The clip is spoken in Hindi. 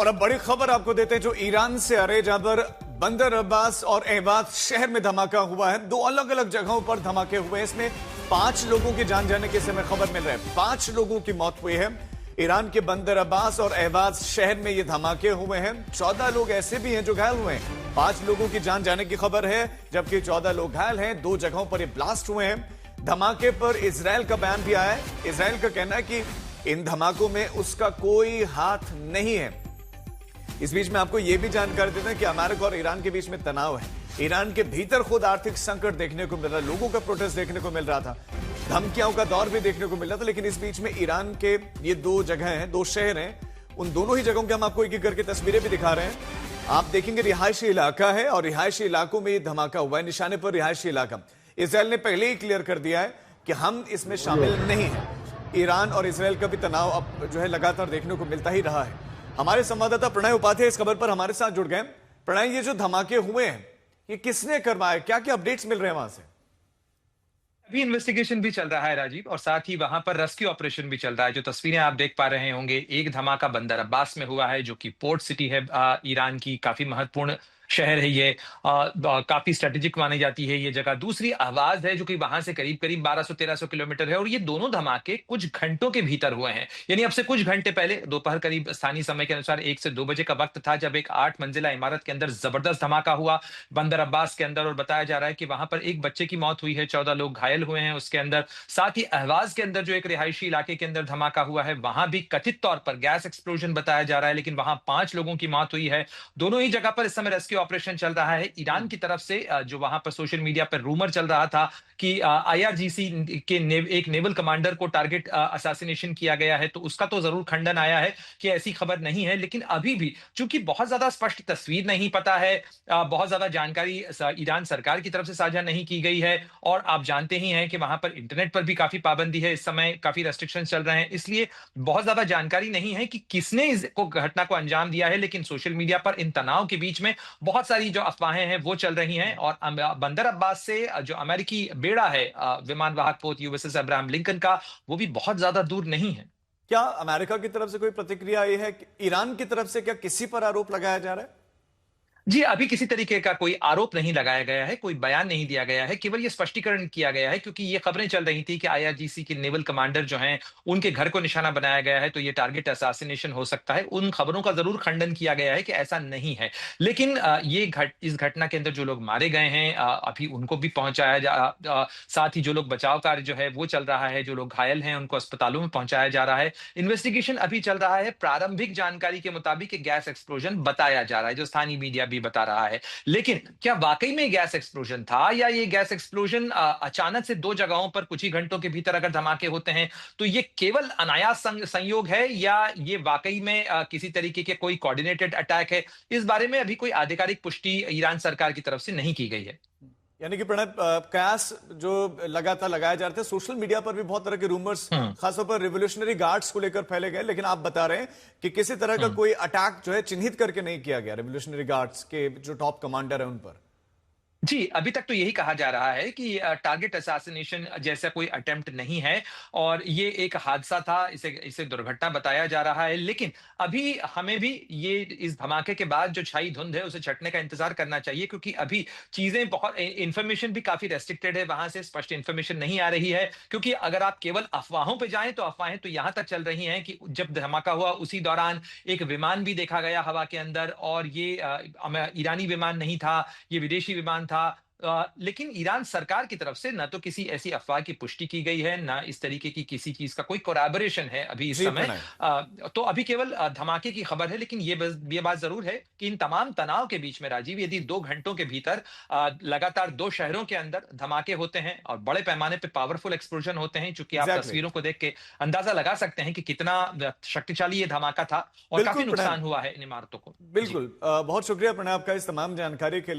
और अब बड़ी खबर आपको देते हैं जो ईरान से आ रहे, जहां पर बंदर अब्बास और एवाज शहर में धमाका हुआ है। दो अलग अलग जगहों पर धमाके हुए हैं। इसमें 5 लोगों की जान जाने की समय खबर मिल रहा है। 5 लोगों की मौत हुई है। ईरान के बंदर अब्बास और एवाज शहर में ये धमाके हुए हैं। 14 लोग ऐसे भी हैं जो घायल हुए हैं। 5 लोगों की जान जाने की खबर है, जबकि 14 लोग घायल हैं। 2 जगहों पर ये ब्लास्ट हुए हैं। धमाके पर इजराइल का बयान भी आया है। इजराइल का कहना है कि इन धमाकों में उसका कोई हाथ नहीं है। इस बीच में आपको यह भी जानकारी देते हैं कि अमेरिका और ईरान के बीच में तनाव है। ईरान के भीतर खुद आर्थिक संकट देखने को मिल रहा, लोगों का प्रोटेस्ट देखने को मिल रहा था, धमकियों का दौर भी देखने को मिल रहा था। लेकिन इस बीच में ईरान के ये 2 जगह हैं, 2 शहर हैं, उन दोनों ही जगहों के हम आपको एक एक करके तस्वीरें भी दिखा रहे हैं। आप देखेंगे रिहायशी इलाका है और रिहायशी इलाकों में यह धमाका हुआ है, निशाने पर रिहायशी इलाका। इसराइल ने पहले ही क्लियर कर दिया है कि हम इसमें शामिल नहीं है। ईरान और इसराइल का भी तनाव अब जो है लगातार देखने को मिलता ही रहा है। हमारे संवाददाता प्रणय उपाध्याय इस खबर पर हमारे साथ जुड़ गए। प्रणय, ये जो धमाके हुए हैं ये किसने करवाए, क्या क्या अपडेट्स मिल रहे हैं वहां से? अभी इन्वेस्टिगेशन भी चल रहा है राजीव, और साथ ही वहां पर रेस्क्यू ऑपरेशन भी चल रहा है। जो तस्वीरें आप देख पा रहे होंगे, एक धमाका बंदर अब्बास में हुआ है, जो कि पोर्ट सिटी है ईरान की, काफी महत्वपूर्ण शहर है ये। काफी स्ट्रेटेजिक मानी जाती है ये जगह। दूसरी आवाज है जो कि वहां से करीब करीब 1200-1300 किलोमीटर है, और ये दोनों धमाके कुछ घंटों के भीतर हुए हैं। यानी अब से कुछ घंटे पहले दोपहर करीब स्थानीय समय के अनुसार 1 से 2 बजे का वक्त था, जब एक 8 मंजिला इमारत के अंदर जबरदस्त धमाका हुआ बंदर अब्बास के अंदर। और बताया जा रहा है कि वहां पर एक बच्चे की मौत हुई है, 14 लोग घायल हुए हैं उसके अंदर। साथ ही अहवाज के अंदर जो एक रिहायशी इलाके के अंदर धमाका हुआ है, वहां भी कथित तौर पर गैस एक्सप्लोजन बताया जा रहा है, लेकिन वहां 5 लोगों की मौत हुई है। दोनों ही जगह पर इस समय रेस्क्यू ऑपरेशन चल रहा है। ईरान की तरफ से जो वहां पर सोशल मीडिया पर रूमर चल रहा था कि आईआरजीसी के एक नेवल कमांडर को टारगेट असैसिनेशन किया गया है, तो उसका तो जरूर खंडन आया है कि ऐसी खबर नहीं है। लेकिन अभी भी चूंकि बहुत ज्यादा स्पष्ट तस्वीर नहीं पता है, बहुत ज्यादा जानकारी ईरान सरकार की तरफ से साझा नहीं की गई है, और आप जानते ही हैं कि वहां पर इंटरनेट पर भी काफी पाबंदी है, इस समय काफी रेस्ट्रिक्शन चल रहे हैं, इसलिए बहुत ज्यादा जानकारी नहीं है कि किसने इस घटना को अंजाम दिया है। लेकिन सोशल मीडिया पर इन तनाव के बीच में बहुत सारी जो अफवाहें हैं वो चल रही हैं, और बंदर अब्बास से जो अमेरिकी बेड़ा है विमान वाहक पोत यूएसएस अब्राहम लिंकन का, वो भी बहुत ज्यादा दूर नहीं है। क्या अमेरिका की तरफ से कोई प्रतिक्रिया आई है? ईरान की तरफ से क्या किसी पर आरोप लगाया जा रहा है? जी, अभी किसी तरीके का कोई आरोप नहीं लगाया गया है, कोई बयान नहीं दिया गया है, केवल ये स्पष्टीकरण किया गया है, क्योंकि ये खबरें चल रही थी कि आईआरजीसी के नेवल कमांडर जो हैं, उनके घर को निशाना बनाया गया है, तो ये टारगेट असैसिनेशन हो सकता है। उन खबरों का जरूर खंडन किया गया है कि ऐसा नहीं है। लेकिन इस घटना के अंदर जो लोग मारे गए हैं, अभी उनको भी पहुंचाया साथ ही जो लोग बचाव कार्य जो है वो चल रहा है, जो लोग घायल हैं उनको अस्पतालों में पहुंचाया जा रहा है। इन्वेस्टिगेशन अभी चल रहा है। प्रारंभिक जानकारी के मुताबिक गैस एक्सप्लोजन बताया जा रहा है, जो स्थानीय मीडिया भी बता रहा है। लेकिन क्या वाकई में गैस एक्सप्लोजन था, या ये गैस एक्सप्लोजन अचानक से 2 जगहों पर कुछ ही घंटों के भीतर अगर धमाके होते हैं, तो ये केवल अनायास संयोग है, या ये वाकई में किसी तरीके के कोई कोऑर्डिनेटेड अटैक है? इस बारे में अभी कोई आधिकारिक पुष्टि ईरान सरकार की तरफ से नहीं की गई है। यानी कि प्रणय, कयास जो लगातार लगाए जा रहे थे, सोशल मीडिया पर भी बहुत तरह के रूमर्स हम्म खासतौर पर रिवोल्यूशनरी गार्ड्स को लेकर फैले गए, लेकिन आप बता रहे हैं कि किसी तरह का हम्म कोई अटैक जो है चिन्हित करके नहीं किया गया रिवोल्यूशनरी गार्ड्स के जो टॉप कमांडर है उन पर। जी, अभी तक तो यही कहा जा रहा है कि टारगेट असैसिनेशन जैसा कोई अटेम्प्ट नहीं है, और ये एक हादसा था, इसे इसे दुर्घटना बताया जा रहा है। लेकिन अभी हमें भी ये इस धमाके के बाद जो छाई धुंध है उसे छटने का इंतजार करना चाहिए, क्योंकि अभी चीजें बहुत इंफॉर्मेशन भी काफी रेस्ट्रिक्टेड है, वहां से स्पष्ट इंफॉर्मेशन नहीं आ रही है। क्योंकि अगर आप केवल अफवाहों पे जाएं, तो अफवाहें तो यहां तक चल रही हैं कि जब धमाका हुआ उसी दौरान एक विमान भी देखा गया हवा के अंदर, और ये ईरानी विमान नहीं था, ये विदेशी विमान था। लेकिन ईरान सरकार की तरफ से न तो किसी ऐसी अफवाह की पुष्टि की गई है, ना इस तरीके की किसी चीज का कोई कोलैबोरेशन है अभी इस जी समय। प्रणय। तो अभी केवल धमाके की खबर है। लेकिन ये बात जरूर है कि इन तमाम तनाव के बीच में राजीव, यदि 2 घंटों के भीतर लगातार 2 शहरों के अंदर धमाके होते हैं और बड़े पैमाने पर पावरफुल एक्सप्लोजन होते हैं, चूंकि आप एग्जैक्टली। तस्वीरों को देख के अंदाजा लगा सकते हैं कि कितना शक्तिशाली ये धमाका था, और बिल्कुल काफी प्रणय, नुकसान हुआ है इन इमारतों को। जी। बिल्कुल। बहुत शुक्रिया प्रणय आपका इस तमाम जानकारी के लिए।